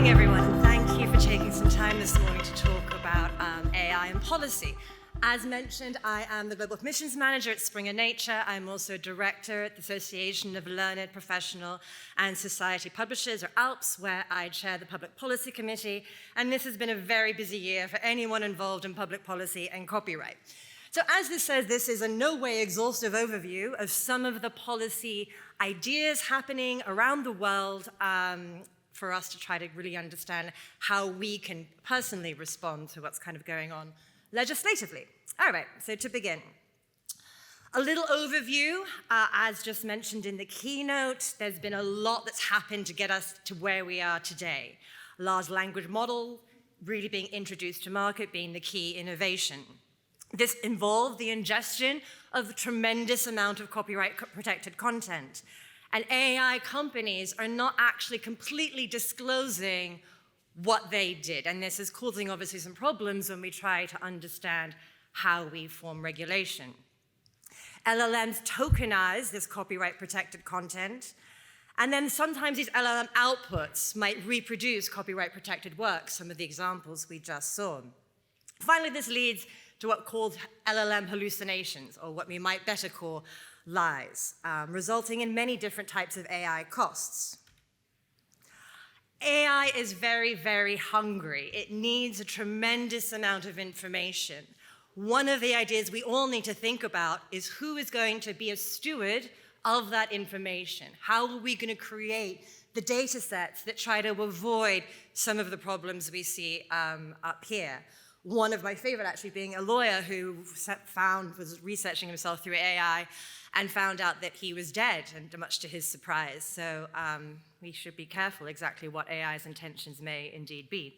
morning, everyone, and thank you for taking some time this morning to talk about AI and policy. As mentioned, I am the Global Missions Manager at Springer Nature. I'm also a Director at the Association of Learned Professional and Society Publishers, or ALPS, where I chair the Public Policy Committee, and this has been a very busy year for anyone involved in public policy and copyright. So as this says, this is a no way exhaustive overview of some of the policy ideas happening around the world for us to try to really understand how we can personally respond to what's kind of going on legislatively. All right, so to begin, a little overview. As just mentioned in the keynote, there's been a lot that's happened to get us to where we are today. Large language model really being introduced to market being the key innovation. This involved the ingestion of a tremendous amount of copyright-protected content. And AI companies are not actually completely disclosing what they did. And this is causing, obviously, some problems when we try to understand how we form regulation. LLMs tokenize this copyright-protected content. And then sometimes these LLM outputs might reproduce copyright-protected works, some of the examples we just saw. Finally, this leads to what's called LLM hallucinations, or what we might better call lies, resulting in many different types of AI costs. AI is very, very hungry. It needs a tremendous amount of information. One of the ideas we all need to think about is who is going to be a steward of that information? How are we going to create the data sets that try to avoid some of the problems we see up here? One of my favorite actually being a lawyer who was researching himself through AI and found out that he was dead, and much to his surprise. So we should be careful exactly what AI's intentions may indeed be.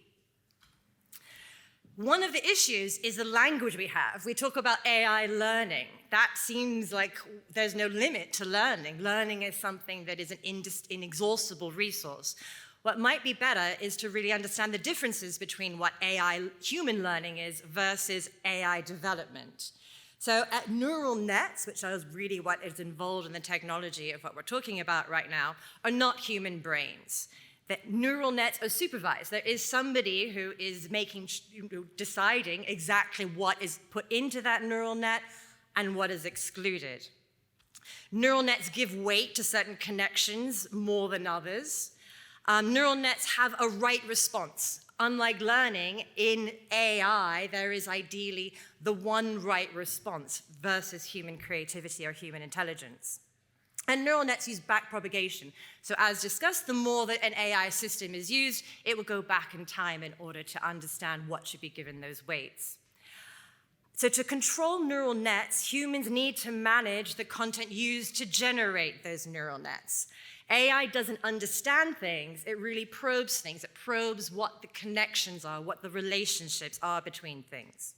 One of the issues is the language we have. We talk about AI learning. That seems like there's no limit to learning. Learning is something that is an inexhaustible resource. What might be better is to really understand the differences between what AI human learning is versus AI development. So at neural nets, which is really what is involved in the technology of what we're talking about right now, are not human brains. That neural nets are supervised. There is somebody who is deciding exactly what is put into that neural net and what is excluded. Neural nets give weight to certain connections more than others. Neural nets have a right response. Unlike learning, in AI, there is ideally the one right response versus human creativity or human intelligence. And neural nets use backpropagation. So as discussed, the more that an AI system is used, it will go back in time in order to understand what should be given those weights. So to control neural nets, humans need to manage the content used to generate those neural nets. AI doesn't understand things, it really probes things. It probes what the connections are, what the relationships are between things.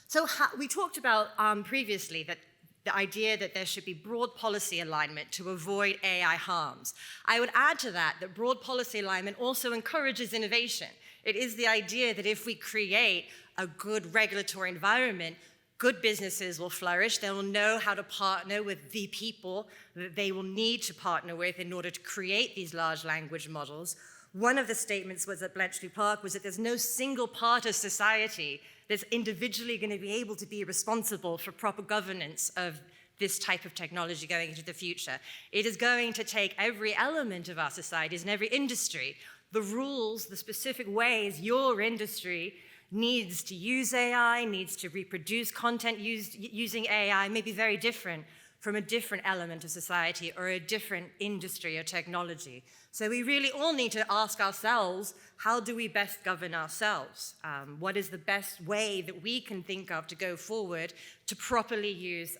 So we talked about previously that the idea that there should be broad policy alignment to avoid AI harms. I would add to that that broad policy alignment also encourages innovation. It is the idea that if we create a good regulatory environment, good businesses will flourish. They will know how to partner with the people that they will need to partner with in order to create these large language models. One of the statements was at Bletchley Park was that there's no single part of society that's individually going to be able to be responsible for proper governance of this type of technology going into the future. It is going to take every element of our societies and every industry, the rules, the specific ways your industry needs to use AI, needs to reproduce content using AI, may be very different from a different element of society or a different industry or technology. So we really all need to ask ourselves, how do we best govern ourselves? What is the best way that we can think of to go forward to properly use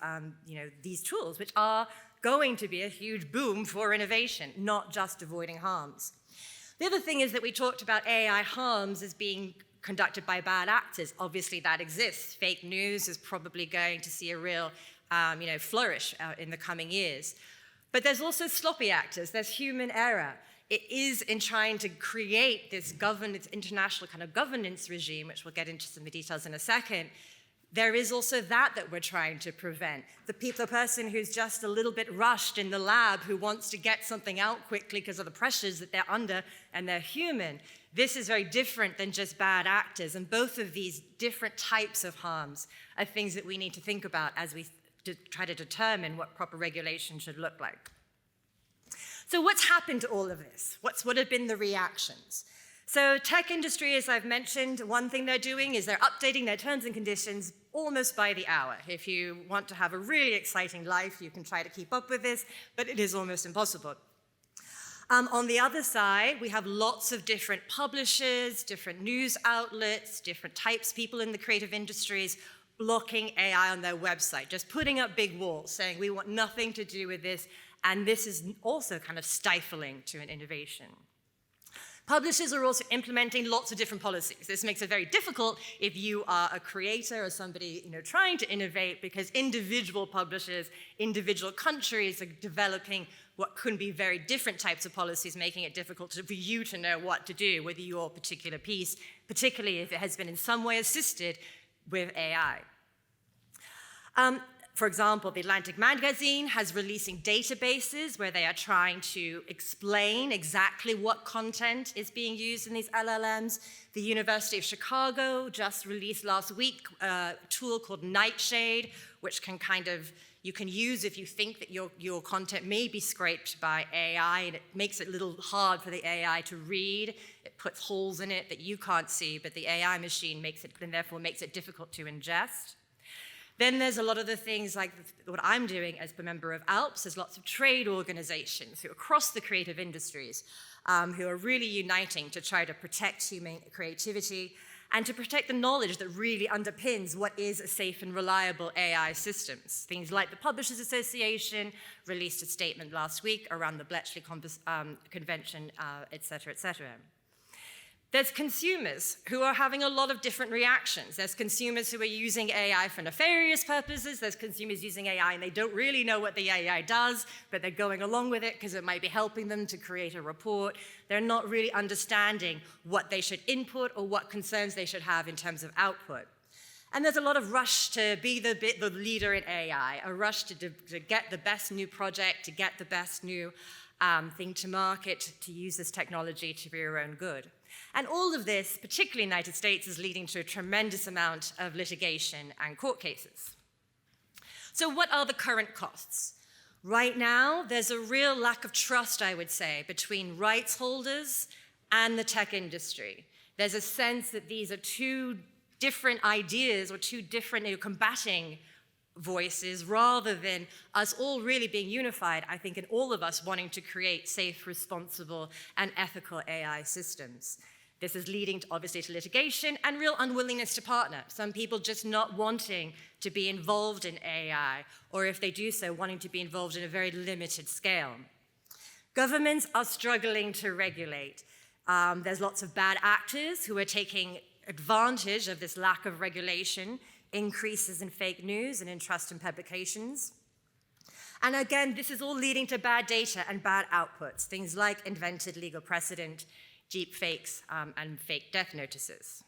these tools, which are going to be a huge boom for innovation, not just avoiding harms. The other thing is that we talked about AI harms as being conducted by bad actors. Obviously that exists. Fake news is probably going to see a real flourish in the coming years. But there's also sloppy actors. There's human error. It is in trying to create this international kind of governance regime, which we'll get into some of the details in a second, there is also that we're trying to prevent. The person who's just a little bit rushed in the lab, who wants to get something out quickly because of the pressures that they're under, and they're human. This is very different than just bad actors, and both of these different types of harms are things that we need to think about as we try to determine what proper regulation should look like. So what's happened to all of this? What have been the reactions? So tech industry, as I've mentioned, one thing they're doing is they're updating their terms and conditions almost by the hour. If you want to have a really exciting life, you can try to keep up with this, but it is almost impossible. On the other side, we have lots of different publishers, different news outlets, different types of people in the creative industries blocking AI on their website, just putting up big walls saying we want nothing to do with this, and this is also kind of stifling to an innovation. Publishers are also implementing lots of different policies. This makes it very difficult if you are a creator or somebody trying to innovate, because individual publishers, individual countries are developing what could be very different types of policies, making it difficult for you to know what to do with your particular piece, particularly if it has been in some way assisted with AI. For example, the Atlantic magazine has releasing databases where they are trying to explain exactly what content is being used in these LLMs. The University of Chicago just released last week a tool called Nightshade, which you can use if you think that your content may be scraped by AI, and it makes it a little hard for the AI to read. It puts holes in it that you can't see, but the AI machine makes it, and therefore makes it difficult to ingest. Then there's a lot of the things like what I'm doing as a member of ALPS. There's lots of trade organizations who across the creative industries who are really uniting to try to protect human creativity and to protect the knowledge that really underpins what is a safe and reliable AI systems. Things like the Publishers Association released a statement last week around the Bletchley Convention, et cetera, et cetera. There's consumers who are having a lot of different reactions. There's consumers who are using AI for nefarious purposes. There's consumers using AI and they don't really know what the AI does, but they're going along with it because it might be helping them to create a report. They're not really understanding what they should input or what concerns they should have in terms of output. And there's a lot of rush to be the leader in AI, a rush to get the best new project, to get the best new thing to market, to use this technology to your own good. And all of this, particularly in the United States, is leading to a tremendous amount of litigation and court cases. So what are the current costs? Right now, there's a real lack of trust, I would say, between rights holders and the tech industry. There's a sense that these are two different ideas or two different combating voices rather than us all really being unified, I think, in all of us wanting to create safe, responsible, and ethical AI systems. This is leading, obviously, to litigation and real unwillingness to partner. Some people just not wanting to be involved in AI, or if they do so, wanting to be involved in a very limited scale. Governments are struggling to regulate. There's lots of bad actors who are taking advantage of this lack of regulation, increases in fake news and in trust in publications. And again, this is all leading to bad data and bad outputs, things like invented legal precedent, deep fakes, and fake death notices.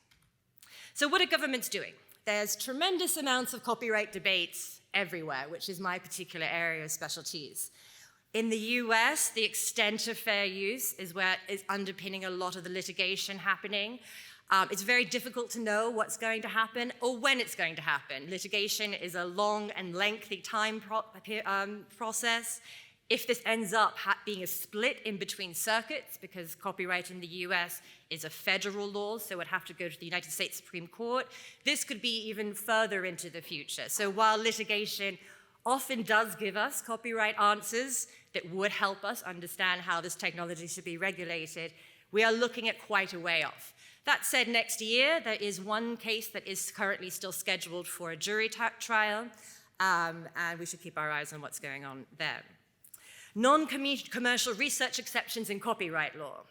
So what are governments doing? There's tremendous amounts of copyright debates everywhere, which is my particular area of specialties. In the US, the extent of fair use is where it's underpinning a lot of the litigation happening. It's very difficult to know what's going to happen or when it's going to happen. Litigation is a long and lengthy time process. If this ends up being a split in between circuits, because copyright in the US is a federal law, so it would have to go to the United States Supreme Court, this could be even further into the future. So while litigation often does give us copyright answers that would help us understand how this technology should be regulated, we are looking at quite a way off. That said, next year, there is one case that is currently still scheduled for a jury trial, and we should keep our eyes on what's going on there. Non-commercial research exceptions in copyright law,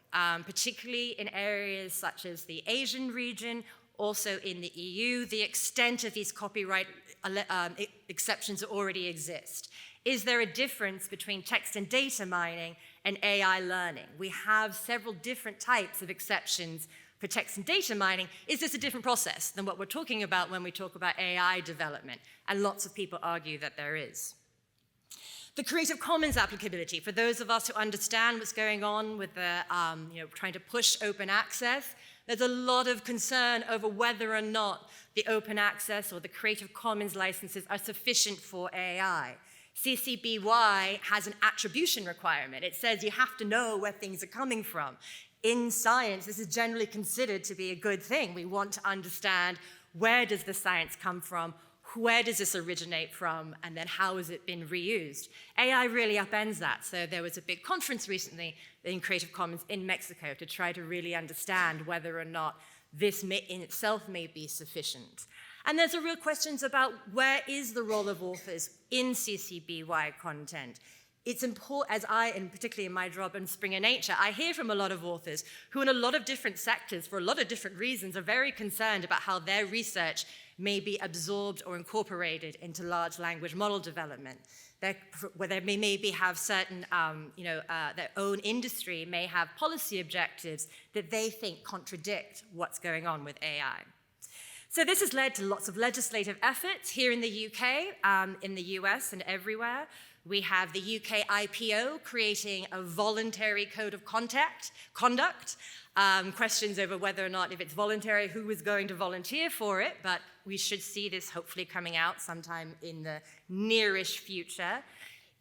particularly in areas such as the Asian region, also in the EU, the extent of these copyright exceptions already exist. Is there a difference between text and data mining and AI learning? We have several different types of exceptions for text and data mining, is this a different process than what we're talking about when we talk about AI development? And lots of people argue that there is. The Creative Commons applicability, for those of us who understand what's going on with the, trying to push open access, there's a lot of concern over whether or not the open access or the Creative Commons licenses are sufficient for AI. CC BY has an attribution requirement. It says you have to know where things are coming from. In science, this is generally considered to be a good thing. We want to understand, where does the science come from? Where does this originate from? And then how has it been reused? AI really upends that. So there was a big conference recently in Creative Commons in Mexico to try to really understand whether or not this in itself may be sufficient. And there's a real questions about where is the role of authors in CC BY content. It's important, as and particularly in my job in Springer Nature, I hear from a lot of authors who in a lot of different sectors, for a lot of different reasons, are very concerned about how their research may be absorbed or incorporated into large language model development. Where they may maybe have certain, their own industry may have policy objectives that they think contradict what's going on with AI. So this has led to lots of legislative efforts here in the UK, in the US and everywhere. We have the UK IPO creating a voluntary code of conduct, questions over whether or not if it's voluntary, who is going to volunteer for it, but we should see this hopefully coming out sometime in the nearish future.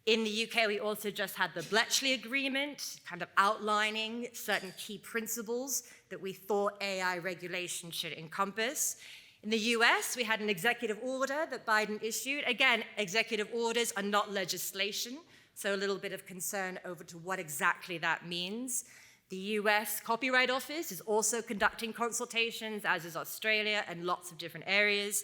In the UK, we also just had the Bletchley Agreement, kind of outlining certain key principles that we thought AI regulation should encompass. In the US, we had an executive order that Biden issued. Again, executive orders are not legislation, so a little bit of concern over to what exactly that means. The US Copyright Office is also conducting consultations, as is Australia, and lots of different areas.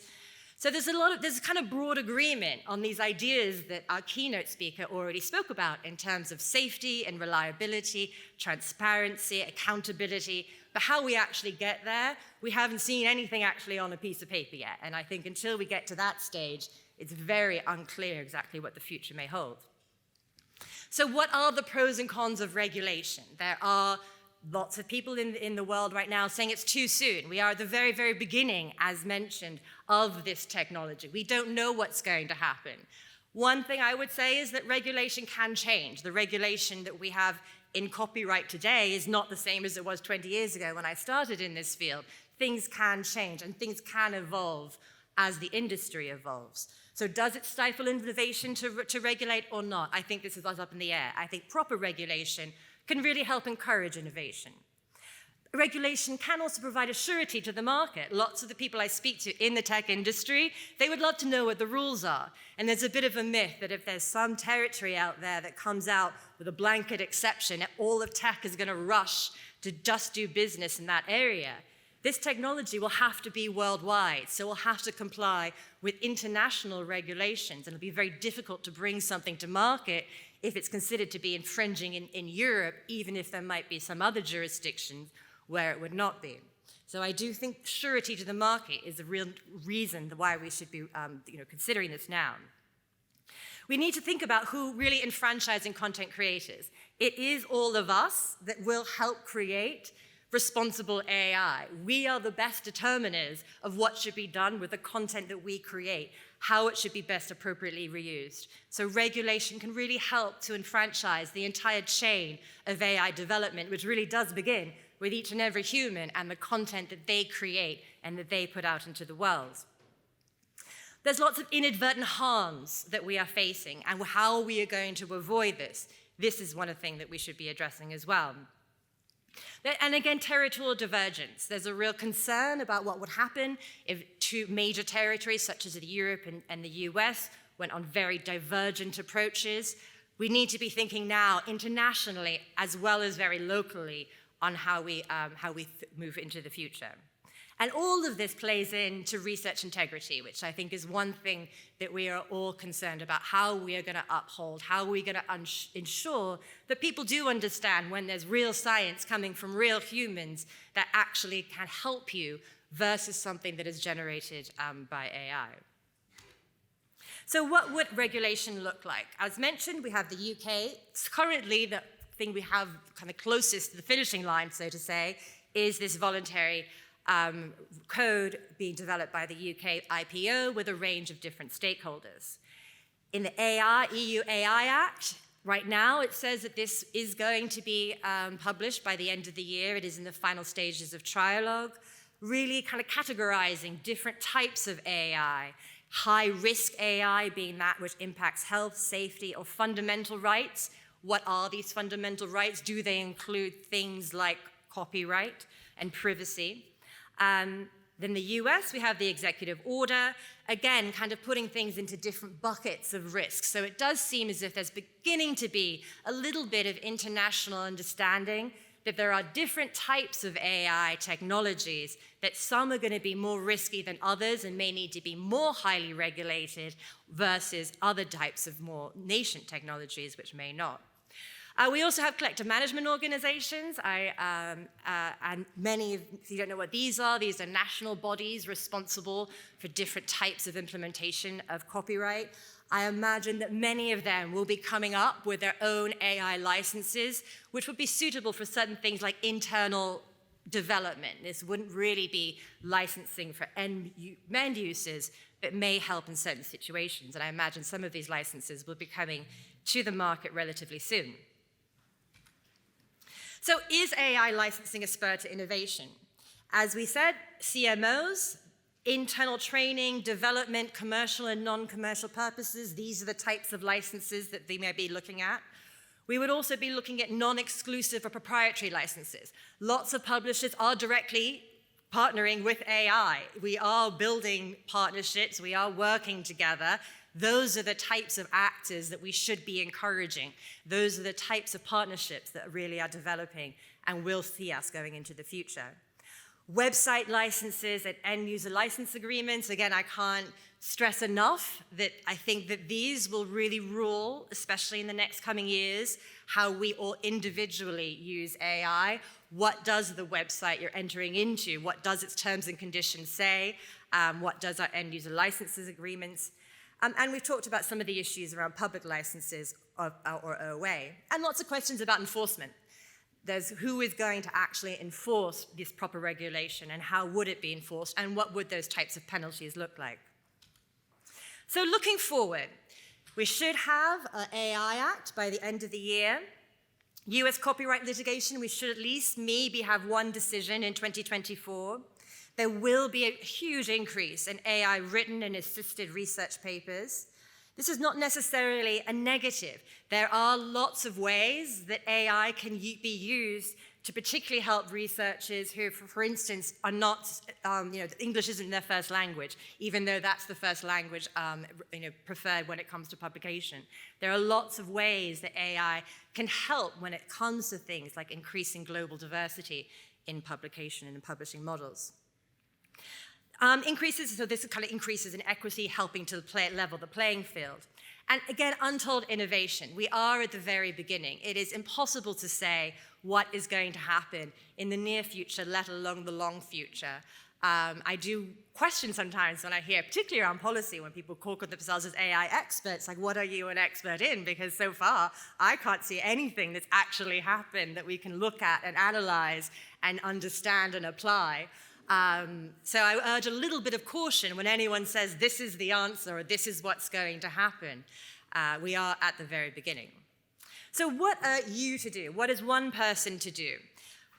So there's kind of broad agreement on these ideas that our keynote speaker already spoke about in terms of safety and reliability, transparency, accountability, but how we actually get there, we haven't seen anything actually on a piece of paper yet. And I think until we get to that stage, it's very unclear exactly what the future may hold. So what are the pros and cons of regulation? There are lots of people in the world right now saying it's too soon. We are at the very, very beginning, as mentioned, of this technology. We don't know what's going to happen. One thing I would say is that regulation can change. The regulation that we have in copyright today is not the same as it was 20 years ago when I started in this field. Things can change and things can evolve as the industry evolves. So does it stifle innovation to regulate or not? I think this is up in the air. I think proper regulation can really help encourage innovation. Regulation can also provide a surety to the market. Lots of the people I speak to in the tech industry, they would love to know what the rules are. And there's a bit of a myth that if there's some territory out there that comes out with a blanket exception, all of tech is going to rush to just do business in that area. This technology will have to be worldwide, so we'll have to comply with international regulations, and it'll be very difficult to bring something to market if it's considered to be infringing in Europe, even if there might be some other jurisdictions where it would not be. So I do think surety to the market is a real reason why we should be considering this now. We need to think about who really enfranchising content creators. It is all of us that will help create responsible AI. We are the best determiners of what should be done with the content that we create, how it should be best appropriately reused. So regulation can really help to enfranchise the entire chain of AI development, which really does begin with each and every human and the content that they create and that they put out into the world. There's lots of inadvertent harms that we are facing and how we are going to avoid this. This is one of the things that we should be addressing as well. And again, territorial divergence. There's a real concern about what would happen if two major territories, such as Europe and the US, went on very divergent approaches. We need to be thinking now internationally as well as very locally on how we move into the future. And all of this plays into research integrity, which I think is one thing that we are all concerned about, how we are going to uphold, how we're going to ensure that people do understand when there's real science coming from real humans that actually can help you versus something that is generated by AI. So what would regulation look like? As mentioned, we have the UK. It's currently the thing we have kind of closest to the finishing line, so to say, is this voluntary code being developed by the UK IPO with a range of different stakeholders. In the EU AI Act, right now it says that this is going to be published by the end of the year. It is in the final stages of trialogue, really kind of categorizing different types of AI. High-risk AI being that which impacts health, safety, or fundamental rights. What are these fundamental rights? Do they include things like copyright and privacy? Then the US, we have the executive order, again, kind of putting things into different buckets of risk. So it does seem as if there's beginning to be a little bit of international understanding that there are different types of AI technologies, that some are going to be more risky than others and may need to be more highly regulated versus other types of more nascent technologies which may not. We also have collective management organizations, and many of, if you don't know what these are national bodies responsible for different types of implementation of copyright. I imagine that many of them will be coming up with their own AI licenses, which would be suitable for certain things like internal development. This wouldn't really be licensing for end users, but may help in certain situations. And I imagine some of these licenses will be coming to the market relatively soon. So is AI licensing a spur to innovation? As we said, CMOs, internal training, development, commercial and non-commercial purposes, these are the types of licenses that they may be looking at. We would also be looking at non-exclusive or proprietary licenses. Lots of publishers are directly partnering with AI. We are building partnerships, we are working together. Those are the types of actors that we should be encouraging. Those are the types of partnerships that really are developing and will see us going into the future. Website licenses and end-user license agreements, again, I can't stress enough that I think that these will really rule, especially in the next coming years, how we all individually use AI. What does the website you're entering into? What does its terms and conditions say? What does our end-user licenses agreements? And we've talked about some of the issues around public licenses or OA, and lots of questions about enforcement. There's who is going to actually enforce this proper regulation, and how would it be enforced, and what would those types of penalties look like? So looking forward, we should have an AI Act by the end of the year. US copyright litigation, we should at least maybe have one decision in 2024. There will be a huge increase in AI written and assisted research papers. This is not necessarily a negative. There are lots of ways that AI can be used to particularly help researchers who, for instance, are not, English isn't their first language, even though that's the first language preferred when it comes to publication. There are lots of ways that AI can help when it comes to things like increasing global diversity in publication and in publishing models. So this kind of increases in equity, helping to level the playing field. And again, untold innovation. We are at the very beginning. It is impossible to say what is going to happen in the near future, let alone the long future. I do question sometimes when I hear, particularly around policy, when people call themselves as AI experts, like, what are you an expert in? Because so far, I can't see anything that's actually happened that we can look at and analyze and understand and apply. So I urge a little bit of caution when anyone says this is the answer or this is what's going to happen. We are at the very beginning. So what are you to do? What is one person to do?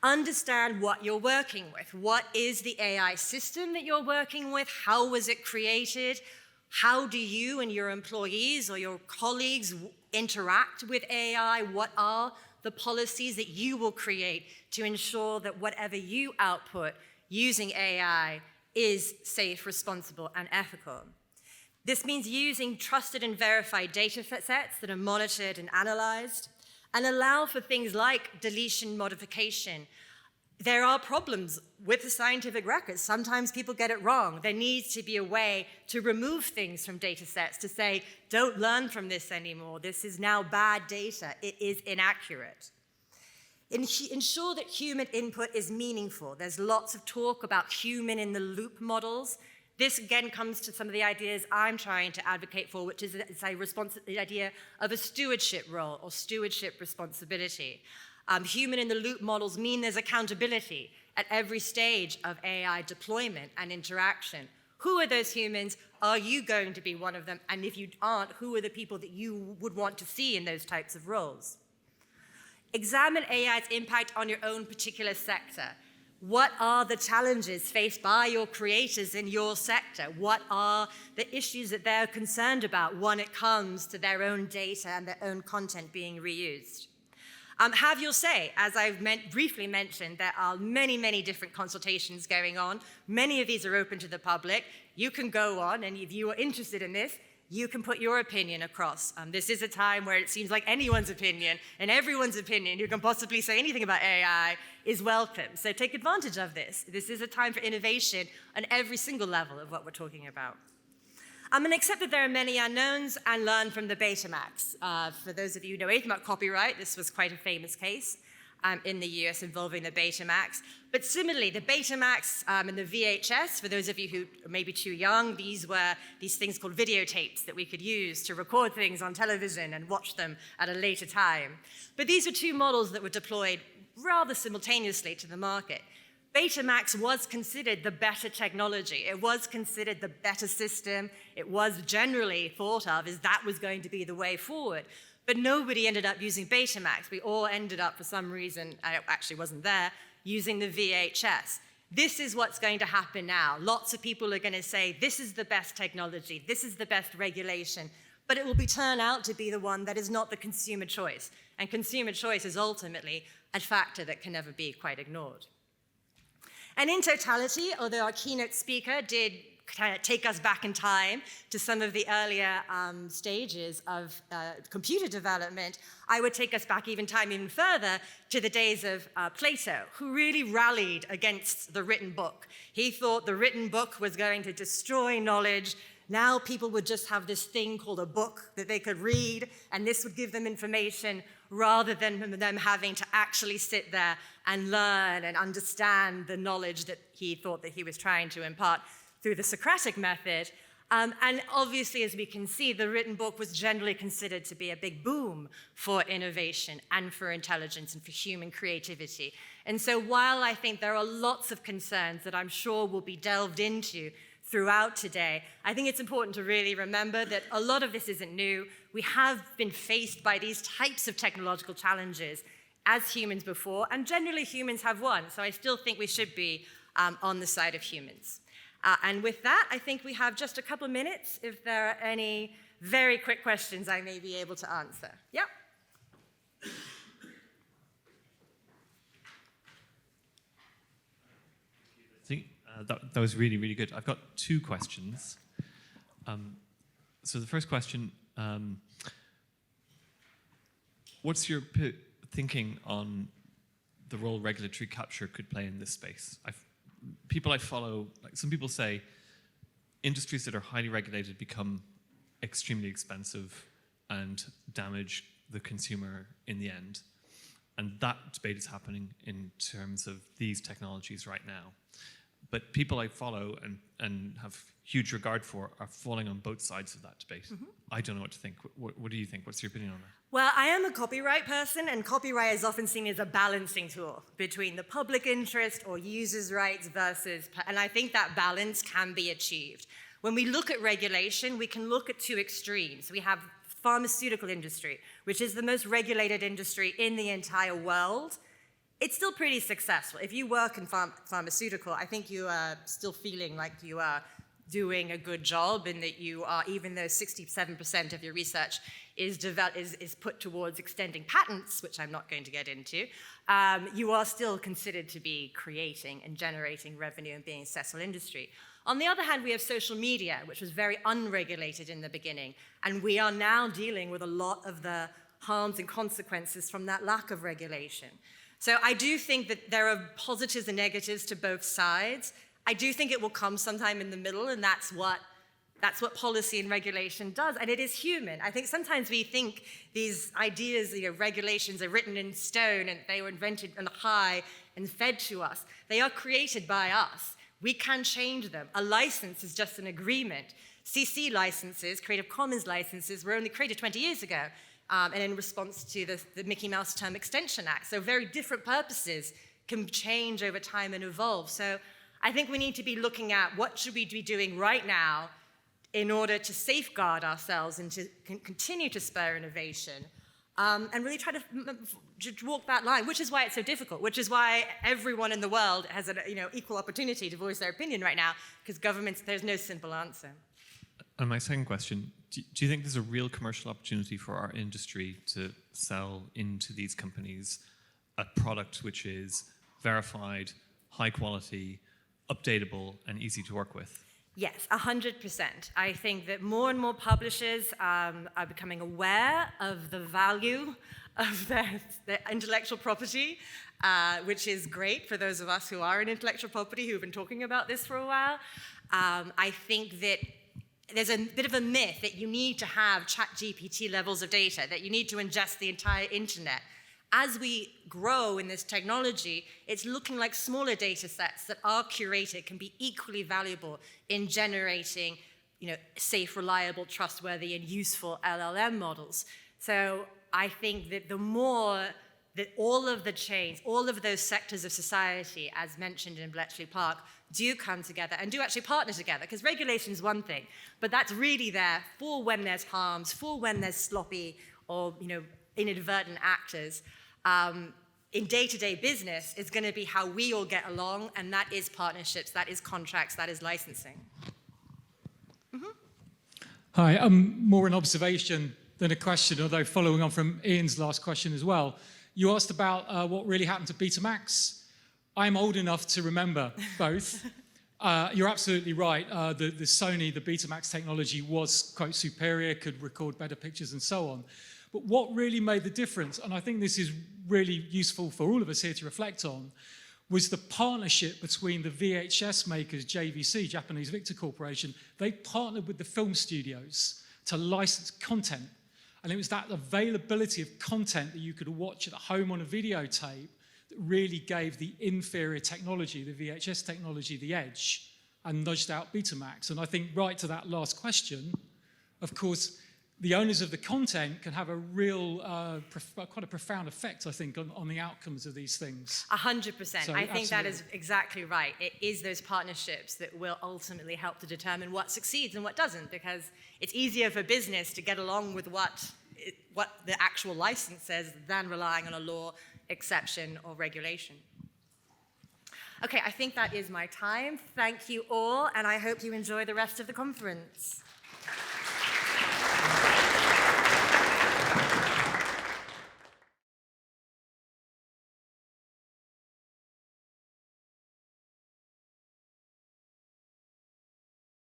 Understand what you're working with. What is the AI system that you're working with? How was it created? How do you and your employees or your colleagues interact with AI? What are the policies that you will create to ensure that whatever you output using AI is safe, responsible, and ethical? This means using trusted and verified data sets that are monitored and analyzed, and allow for things like deletion, modification. There are problems with the scientific records. Sometimes people get it wrong. There needs to be a way to remove things from data sets, to say, don't learn from this anymore. This is now bad data. It is inaccurate. Ensure that human input is meaningful. There's lots of talk about human-in-the-loop models. This, again, comes to some of the ideas I'm trying to advocate for, which is the idea of a stewardship role or stewardship responsibility. Human-in-the-loop models mean there's accountability at every stage of AI deployment and interaction. Who are those humans? Are you going to be one of them? And if you aren't, who are the people that you would want to see in those types of roles? Examine AI's impact on your own particular sector. What are the challenges faced by your creators in your sector? What are the issues that they're concerned about when it comes to their own data and their own content being reused? Have your say. As I've briefly mentioned, there are many, many different consultations going on. Many of these are open to the public. You can go on, and if you are interested in this, you can put your opinion across. This is a time where it seems like anyone's opinion and everyone's opinion who can possibly say anything about AI is welcome. So take advantage of this. This is a time for innovation on every single level of what we're talking about. And accept that there are many unknowns and learn from the Betamax. For those of you who know anything about copyright, this was quite a famous case in the US involving the Betamax. But similarly, the Betamax and the VHS, for those of you who are maybe too young, these were these things called videotapes that we could use to record things on television and watch them at a later time. But these were two models that were deployed rather simultaneously to the market. Betamax was considered the better technology. It was considered the better system. It was generally thought of as that was going to be the way forward. But nobody ended up using Betamax. We all ended up, for some reason, I actually wasn't there, using the VHS. This is what's going to happen now. Lots of people are going to say, this is the best technology, this is the best regulation, but it will turn out to be the one that is not the consumer choice. And consumer choice is ultimately a factor that can never be quite ignored. And in totality, although our keynote speaker did kind of take us back in time to some of the earlier stages of computer development, I would take us back even further to the days of Plato, who really rallied against the written book. He thought the written book was going to destroy knowledge. Now people would just have this thing called a book that they could read, and this would give them information rather than them having to actually sit there and learn and understand the knowledge that he thought that he was trying to impart through the Socratic method. And obviously, as we can see, the written book was generally considered to be a big boom for innovation and for intelligence and for human creativity. And so while I think there are lots of concerns that I'm sure will be delved into throughout today, I think it's important to really remember that a lot of this isn't new. We have been faced by these types of technological challenges as humans before, and generally humans have won. So I still think we should be on the side of humans. And with that, I think we have just a couple of minutes if there are any very quick questions I may be able to answer. Yep. That was really, really good. I've got two questions. So the first question, what's your thinking on the role regulatory capture could play in this space? People I follow, like some people say, industries that are highly regulated become extremely expensive and damage the consumer in the end. And that debate is happening in terms of these technologies right now. But people I follow and have huge regard for are falling on both sides of that debate. Mm-hmm. I don't know what to think. What do you think? What's your opinion on that? Well, I am a copyright person, and copyright is often seen as a balancing tool between the public interest or users' rights versus, and I think that balance can be achieved. When we look at regulation, we can look at two extremes. We have pharmaceutical industry, which is the most regulated industry in the entire world. It's still pretty successful. If you work in pharmaceutical, I think you are still feeling like you are doing a good job, and that you are, even though 67% of your research is put towards extending patents, which I'm not going to get into, you are still considered to be creating and generating revenue and being a successful industry. On the other hand, we have social media, which was very unregulated in the beginning, and we are now dealing with a lot of the harms and consequences from that lack of regulation. So I do think that there are positives and negatives to both sides. I do think it will come sometime in the middle, and that's what policy and regulation does, and it is human. I think sometimes we think these ideas, regulations are written in stone and they were invented on high and fed to us. They are created by us. We can change them. A license is just an agreement. CC licenses, Creative Commons licenses, were only created 20 years ago. and in response to the Mickey Mouse Term Extension Act. So very different purposes can change over time and evolve. So I think we need to be looking at what should we be doing right now in order to safeguard ourselves and to continue to spur innovation, and really try to walk that line, which is why it's so difficult, which is why everyone in the world has an equal opportunity to voice their opinion right now, because governments, there's no simple answer. And my second question, do you think there's a real commercial opportunity for our industry to sell into these companies a product which is verified, high quality, updatable, and easy to work with? Yes, 100%. I think that more and more publishers are becoming aware of the value of their intellectual property, which is great for those of us who are in intellectual property who've been talking about this for a while. I think that there's a bit of a myth that you need to have ChatGPT levels of data, that you need to ingest the entire internet. As we grow in this technology, it's looking like smaller data sets that are curated can be equally valuable in generating, safe, reliable, trustworthy, and useful LLM models. So I think that the more that all of the chains, all of those sectors of society, as mentioned in Bletchley Park, do come together and do actually partner together, because regulation is one thing, but that's really there for when there's harms, for when there's sloppy or inadvertent actors. In day-to-day business, it's going to be how we all get along, and that is partnerships, that is contracts, that is licensing. Mm-hmm. Hi, more an observation than a question, although following on from Ian's last question as well. You asked about what really happened to Betamax. I'm old enough to remember both. You're absolutely right. The Sony, the Betamax technology was, quote, superior, could record better pictures and so on. But what really made the difference, and I think this is really useful for all of us here to reflect on, was the partnership between the VHS makers, JVC, Japanese Victor Corporation. They partnered with the film studios to license content. And it was that availability of content that you could watch at home on a videotape that really gave the inferior technology, the VHS technology, the edge, and nudged out Betamax. And I think right to that last question, of course, the owners of the content can have a real, quite a profound effect, I think, on the outcomes of these things. 100%. So, I think that absolutely. is exactly right. It is those partnerships that will ultimately help to determine what succeeds and what doesn't, because it's easier for business to get along with what the actual license says than relying on a law, exception, or regulation. Okay, I think that is my time. Thank you all, and I hope you enjoy the rest of the conference.